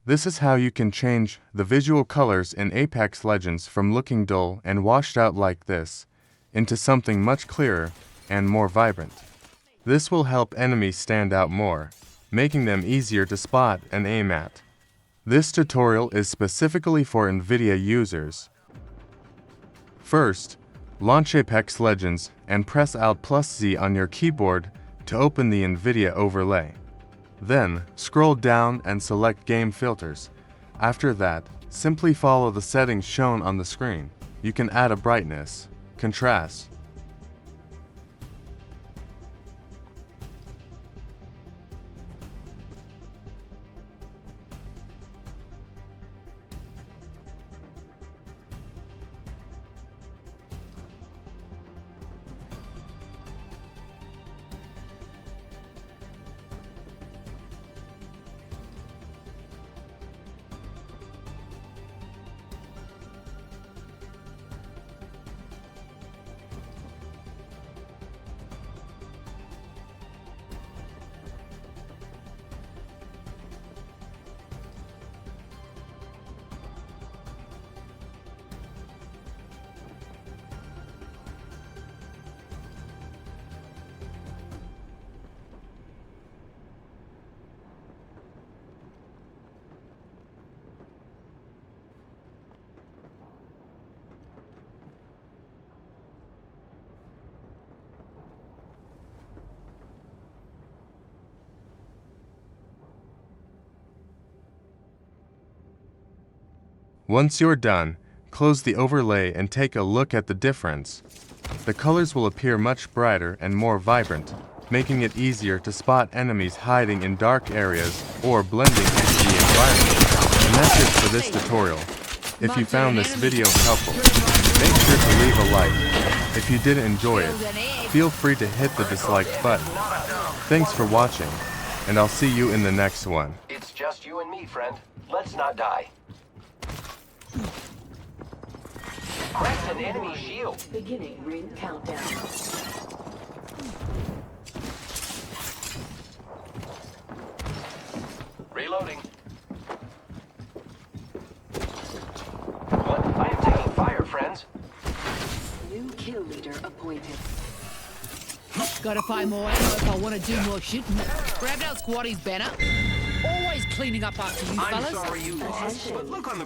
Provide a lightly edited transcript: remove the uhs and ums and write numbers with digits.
This is how you can change the visual colors in Apex Legends from looking dull and washed out like this into something much clearer and more vibrant. This will help enemies stand out more, making them easier to spot and aim at. This tutorial is specifically for NVIDIA users. First, launch Apex Legends and press Alt+Z on your keyboard to open the NVIDIA overlay. Then, scroll down and select Game Filters. After that, simply follow the settings shown on the screen. You can add a brightness, contrast, Once you're done, close the overlay and take a look at the difference. The colors will appear much brighter and more vibrant, making it easier to spot enemies hiding in dark areas or blending into the environment. And that's it for this tutorial. If you found this video helpful, make sure to leave a like. If you did enjoy it, feel free to hit the dislike button. Thanks for watching, and I'll see you in the next one. It's just you and me, friend. Let's not die. Cracked an enemy shield. Beginning ring countdown. Reloading. What? I am taking fire, friends. New kill leader appointed. Gotta find more ammo if I want to do more shooting. Grabbed our squattie's banner. Always cleaning up after you fellas. I'm sorry you lost, but look on the